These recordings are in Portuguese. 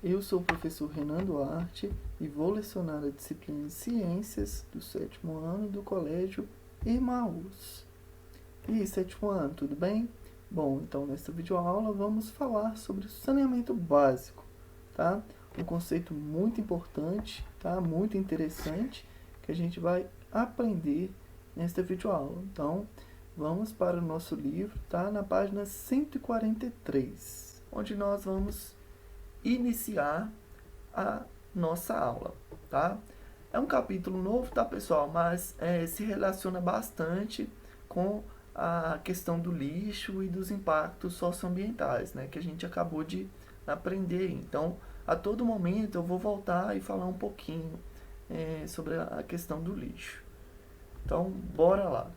Eu sou o professor Renan Duarte e vou lecionar a disciplina de Ciências do 7º ano do Colégio Emaús. E 7º ano, tudo bem? Bom, então nesta videoaula vamos falar sobre o saneamento básico, tá? Um conceito muito importante, tá? Muito interessante, que a gente vai aprender nesta videoaula. Então, vamos para o nosso livro, tá? Na página 143, onde nós vamos iniciar a nossa aula, tá? É um capítulo novo, tá, pessoal? Mas se relaciona bastante com a questão do lixo e dos impactos socioambientais, né? Que a gente acabou de aprender. Então, a todo momento eu vou voltar e falar um pouquinho sobre a questão do lixo. Então, bora lá.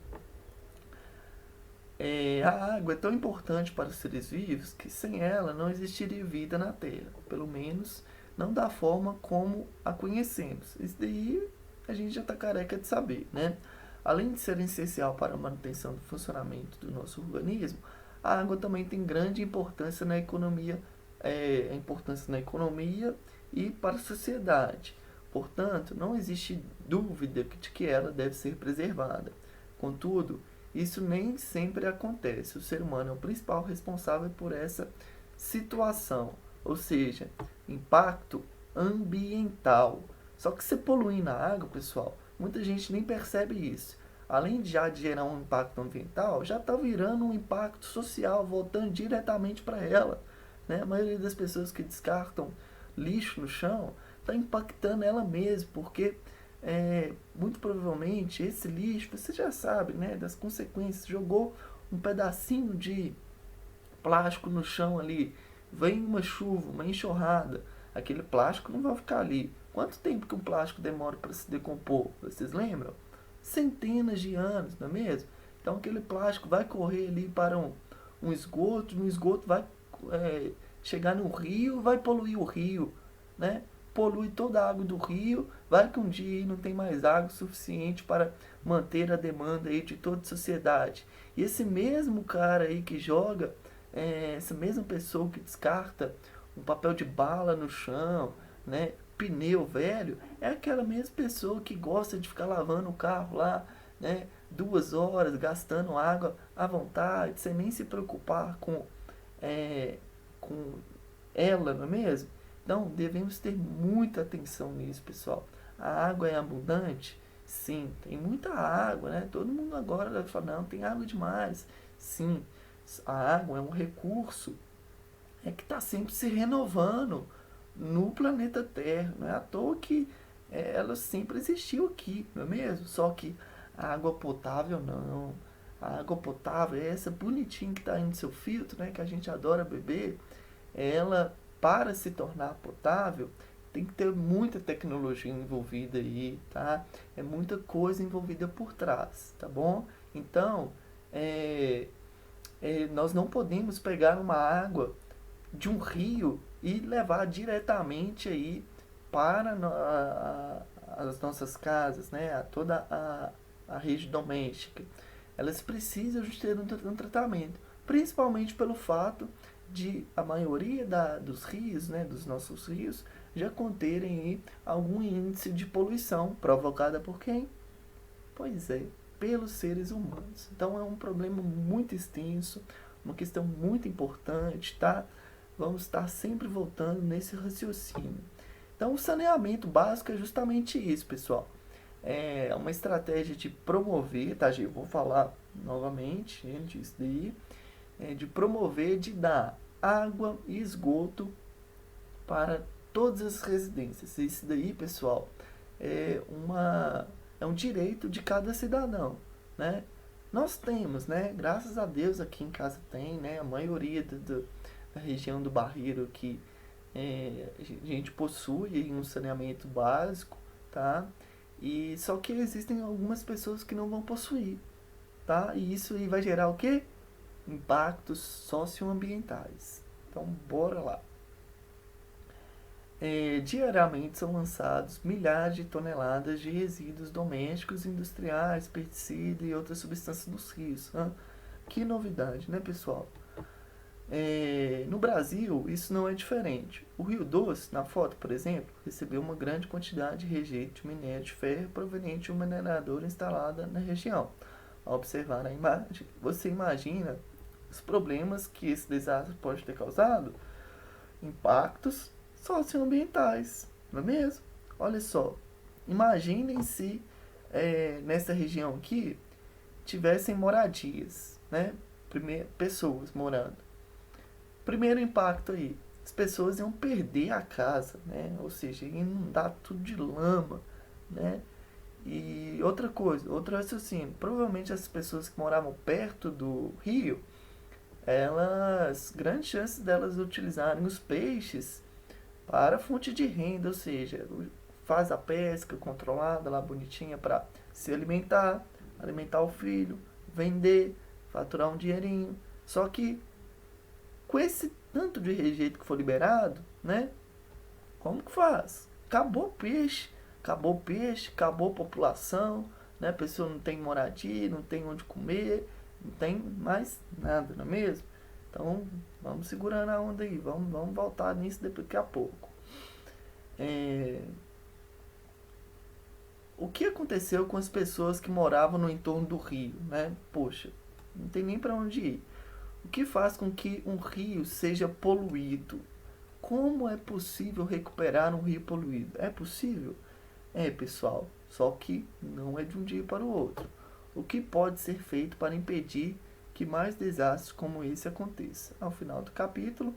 A água é tão importante para os seres vivos que sem ela não existiria vida na Terra, pelo menos não da forma como a conhecemos. Isso daí a gente já está careca de saber, né? Além de ser essencial para a manutenção do funcionamento do nosso organismo, a água também tem grande importância na economia, e para a sociedade. Portanto, não existe dúvida de que ela deve ser preservada. Contudo, isso nem sempre acontece. O ser humano é o principal responsável por essa situação, ou seja, impacto ambiental. Só que se poluir na água, pessoal, muita gente nem percebe isso. Além de já gerar um impacto ambiental, já está virando um impacto social, voltando diretamente para ela. Né? A maioria das pessoas que descartam lixo no chão está impactando ela mesma, porque muito provavelmente esse lixo, você já sabe, né, das consequências. Jogou um pedacinho de plástico no chão ali, vem uma chuva, uma enxurrada, aquele plástico não vai ficar ali. Quanto tempo que um plástico demora para se decompor? Vocês lembram? Centenas de anos, não é mesmo? Então aquele plástico vai correr ali para um esgoto, no esgoto vai chegar no rio, vai poluir o rio, né? Polui toda a água do rio, vai que um dia não tem mais água suficiente para manter a demanda aí de toda a sociedade. E esse mesmo cara aí que joga, essa mesma pessoa que descarta um papel de bala no chão, né, pneu velho, é aquela mesma pessoa que gosta de ficar lavando o carro lá, né, 2 horas, gastando água à vontade, sem nem se preocupar com ela, não é mesmo? Então, devemos ter muita atenção nisso, pessoal. A água é abundante? Sim, tem muita água, né? Todo mundo agora vai falar, não, tem água demais. Sim, a água é um recurso que está sempre se renovando no planeta Terra. Não é à toa que ela sempre existiu aqui, não é mesmo? Só que a água potável não. A água potável é essa bonitinha que está aí no seu filtro, né? Que a gente adora beber. Ela, para se tornar potável, tem que ter muita tecnologia envolvida aí, tá? É muita coisa envolvida por trás, tá bom? Então, nós não podemos pegar uma água de um rio e levar diretamente aí para as nossas casas, né? Toda a rede doméstica. Elas precisam de ter um tratamento, principalmente pelo fato de a maioria dos rios, né, dos nossos rios, já conterem aí algum índice de poluição provocada por quem? Pois é, pelos seres humanos. Então é um problema muito extenso, uma questão muito importante, tá? Vamos estar sempre voltando nesse raciocínio. Então o saneamento básico é justamente isso, pessoal. É uma estratégia de promover, tá, Gil? Vou falar novamente, gente, isso daí. De promover, de dar água e esgoto para todas as residências. Isso daí, pessoal, é um direito de cada cidadão, né? Nós temos, né? Graças a Deus aqui em casa tem, né? A maioria da região do Barreiro que a gente possui um saneamento básico, tá? E só que existem algumas pessoas que não vão possuir, tá? E isso aí vai gerar o quê? Impactos socioambientais. Então, bora lá. Diariamente são lançados milhares de toneladas de resíduos domésticos, industriais, pesticidas e outras substâncias nos rios. Que novidade, né, pessoal? No Brasil, isso não é diferente. O Rio Doce, na foto, por exemplo, recebeu uma grande quantidade de rejeito de minério de ferro proveniente de uma mineradora instalada na região. Ao observar a imagem, você imagina os problemas que esse desastre pode ter causado? Impactos socioambientais, não é mesmo? Olha só, imaginem se nessa região aqui tivessem moradias, né? Pessoas morando. Primeiro impacto aí, as pessoas iam perder a casa, né? Ou seja, ia inundar tudo de lama, né? E outra coisa, outro raciocínio, provavelmente as pessoas que moravam perto do rio, grandes chances delas utilizarem os peixes para fonte de renda, ou seja, faz a pesca controlada lá bonitinha para se alimentar, alimentar o filho, vender, faturar um dinheirinho. Só que com esse tanto de rejeito que foi liberado, né? Como que faz? Acabou o peixe, acabou a população, né? A pessoa não tem moradia, não tem onde comer, não tem mais nada, não é mesmo? Então, vamos segurando a onda aí, vamos voltar nisso daqui a pouco. O que aconteceu com as pessoas que moravam no entorno do rio, né? Poxa, não tem nem para onde ir. O que faz com que um rio seja poluído? Como é possível recuperar um rio poluído? É possível? É, pessoal, só que não é de um dia para o outro. O que pode ser feito para impedir que mais desastres como esse aconteça? Ao final do capítulo,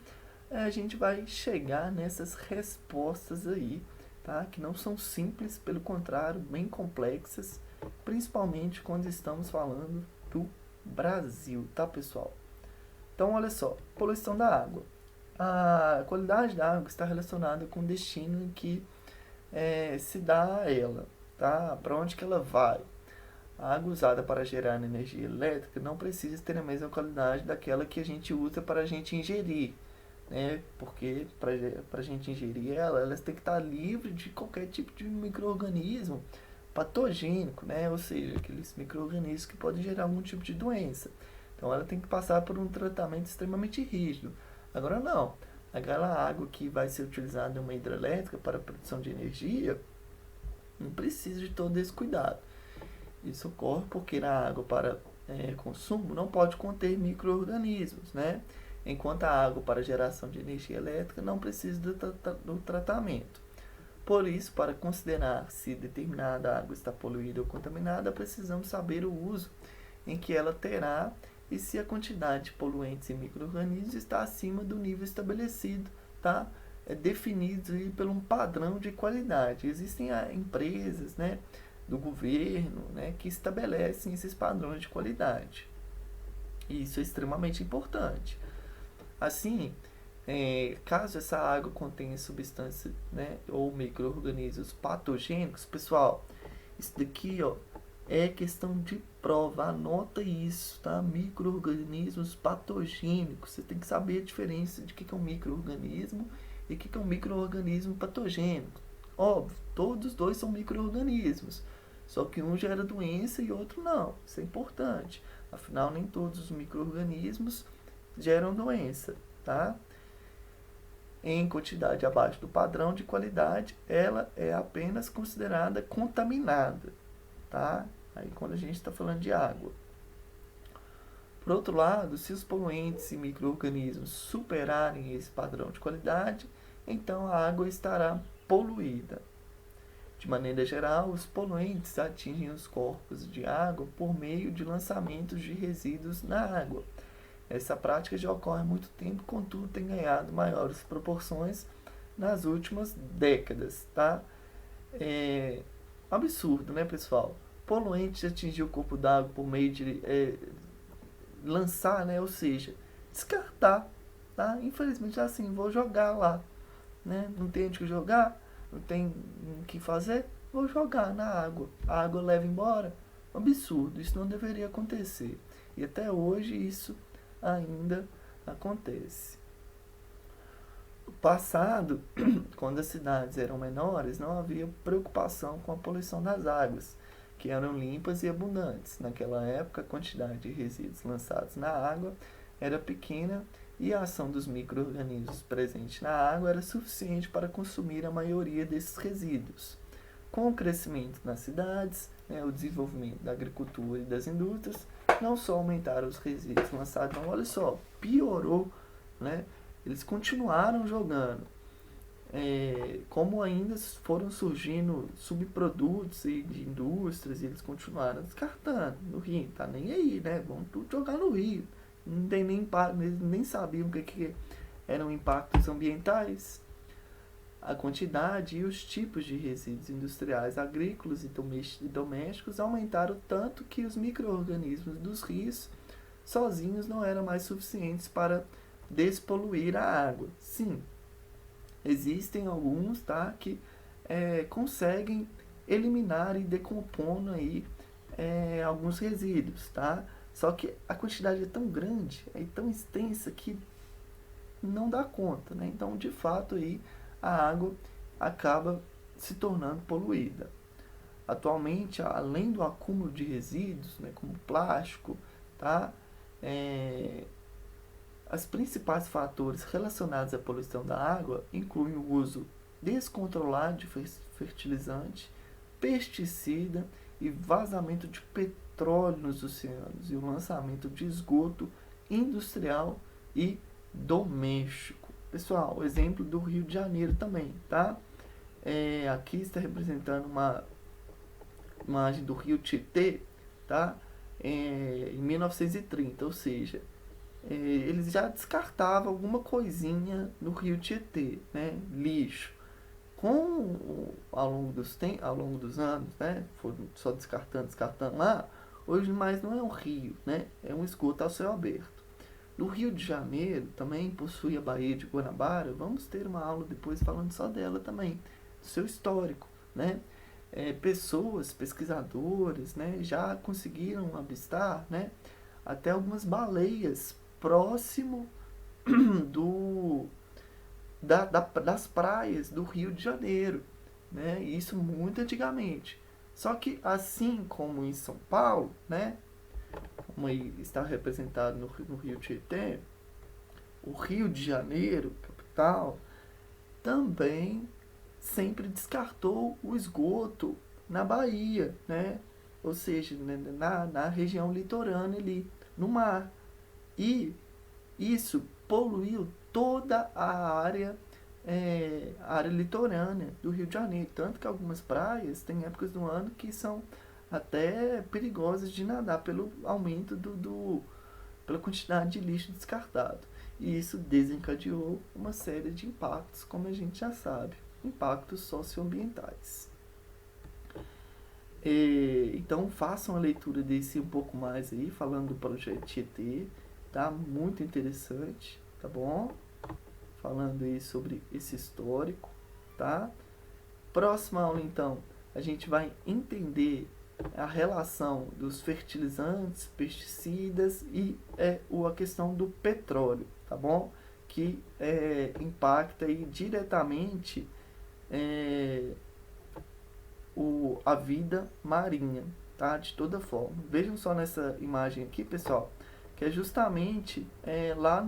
a gente vai chegar nessas respostas aí, tá? Que não são simples, pelo contrário, bem complexas, principalmente quando estamos falando do Brasil, tá, pessoal? Então, olha só, poluição da água. A qualidade da água está relacionada com o destino em que se dá a ela, tá? Para onde que ela vai. A água usada para gerar energia elétrica não precisa ter a mesma qualidade daquela que a gente usa para a gente ingerir, né? Porque para a gente ingerir elas têm que estar livre de qualquer tipo de micro-organismo patogênico, né? Ou seja, aqueles micro-organismos que podem gerar algum tipo de doença. Então ela tem que passar por um tratamento extremamente rígido. Agora não, aquela água que vai ser utilizada em uma hidrelétrica para a produção de energia não precisa de todo esse cuidado. Isso ocorre porque na água para consumo não pode conter micro-organismos, né? Enquanto a água para geração de energia elétrica não precisa do tratamento. Por isso, para considerar se determinada água está poluída ou contaminada, precisamos saber o uso em que ela terá e se a quantidade de poluentes e micro-organismos está acima do nível estabelecido, tá? Definido aí por um padrão de qualidade. Existem empresas, né, do governo, né, que estabelecem esses padrões de qualidade. E isso é extremamente importante. Assim, caso essa água contenha substâncias, né, ou micro-organismos patogênicos, pessoal, isso daqui, ó, é questão de prova, anota isso, tá? Micro-organismos patogênicos, você tem que saber a diferença de que é um micro-organismo e o que é um micro-organismo patogênico. Óbvio, todos os dois são micro-organismos, só que um gera doença e outro não, isso é importante. Afinal, nem todos os micro-organismos geram doença, tá? Em quantidade abaixo do padrão de qualidade, ela é apenas considerada contaminada, tá? Aí quando a gente está falando de água. Por outro lado, se os poluentes e micro-organismos superarem esse padrão de qualidade, então a água estará poluída. De maneira geral, os poluentes atingem os corpos de água por meio de lançamentos de resíduos na água. Essa prática já ocorre há muito tempo, contudo tem ganhado maiores proporções nas últimas décadas, tá? Absurdo, né, pessoal? Poluente atingir o corpo d'água por meio de lançar, né? Ou seja, descartar, tá? Infelizmente assim, vou jogar lá, né? Não tem onde jogar, não tem o que fazer, vou jogar na água. A água leva embora. Absurdo, isso não deveria acontecer. E até hoje isso ainda acontece. No passado, quando as cidades eram menores, não havia preocupação com a poluição das águas, que eram limpas e abundantes. Naquela época, a quantidade de resíduos lançados na água era pequena e a ação dos micro-organismos presentes na água era suficiente para consumir a maioria desses resíduos. Com o crescimento nas cidades, o desenvolvimento da agricultura e das indústrias, não só aumentaram os resíduos lançados, não, olha só, piorou, né? Eles continuaram jogando. Como ainda foram surgindo subprodutos de indústrias, e eles continuaram descartando no rio, tá nem aí, né? Vamos tudo jogar no rio. Não tem nem impacto, eles nem sabiam o que eram impactos ambientais. A quantidade e os tipos de resíduos industriais, agrícolas e domésticos aumentaram tanto que os micro-organismos dos rios sozinhos não eram mais suficientes para despoluir a água. Sim, existem alguns, tá, que conseguem eliminar e decompondo aí, alguns resíduos, tá? Só que a quantidade é tão grande, tão extensa que não dá conta, né? Então, de fato, aí a água acaba se tornando poluída. Atualmente, além do acúmulo de resíduos, né, como plástico, tá? Os principais fatores relacionados à poluição da água incluem o uso descontrolado de fertilizante, pesticida e vazamento de petróleo nos oceanos e o lançamento de esgoto industrial e doméstico. Pessoal, o exemplo do Rio de Janeiro também, tá? Aqui está representando uma imagem do Rio Tietê, tá? Em 1930, ou seja, eles já descartavam alguma coisinha no Rio Tietê, né? Lixo. Ao longo dos anos, né? Foram só descartando lá. Hoje mais não é um rio, né? É um esgoto ao céu aberto. No Rio de Janeiro também possui a Baía de Guanabara. Vamos ter uma aula depois falando só dela também, do seu histórico, né? Pessoas, pesquisadores, né, já conseguiram avistar, né, até algumas baleias próximo das praias do Rio de Janeiro, né? Isso muito antigamente. Só que assim como em São Paulo, né, como aí está representado no Rio Tietê, o Rio de Janeiro, capital, também sempre descartou o esgoto na Bahia, né? Ou seja, na região litorânea ali, no mar. E isso poluiu toda a área litorânea do Rio de Janeiro. Tanto que algumas praias têm épocas do ano que são até perigosas de nadar pelo aumento pela quantidade de lixo descartado. E isso desencadeou uma série de impactos, como a gente já sabe, impactos socioambientais. Então façam a leitura desse um pouco mais aí, falando do projeto Tietê, tá? Muito interessante, tá bom? Falando aí sobre esse histórico, tá? Próxima aula, então, a gente vai entender a relação dos fertilizantes, pesticidas e a questão do petróleo, tá bom? Que impacta aí diretamente a vida marinha, tá? De toda forma. Vejam só nessa imagem aqui, pessoal, que é justamente lá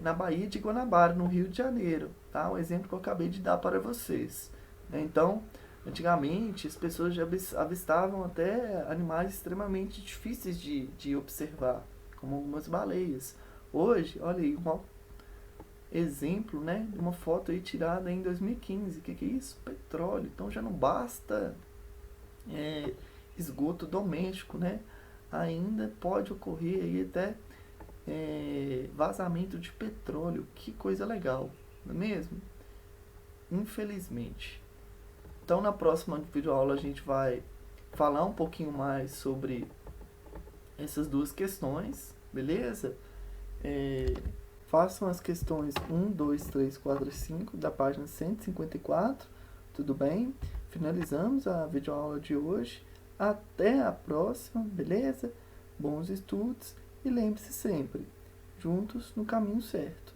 na Baía de Guanabara, no Rio de Janeiro, tá? Um exemplo que eu acabei de dar para vocês, né? Então, antigamente, as pessoas já avistavam até animais extremamente difíceis de observar, como algumas baleias. Hoje, olha aí, um exemplo, né, de uma foto aí tirada em 2015. O que é isso? Petróleo. Então já não basta esgoto doméstico, né? Ainda pode ocorrer aí até vazamento de petróleo. Que coisa legal, não é mesmo? Infelizmente. Então na próxima videoaula a gente vai falar um pouquinho mais sobre essas duas questões, beleza? Façam as questões 1, 2, 3, 4 e 5 da página 154, tudo bem? Finalizamos a videoaula de hoje. Até a próxima, beleza? Bons estudos e lembre-se sempre, juntos no caminho certo.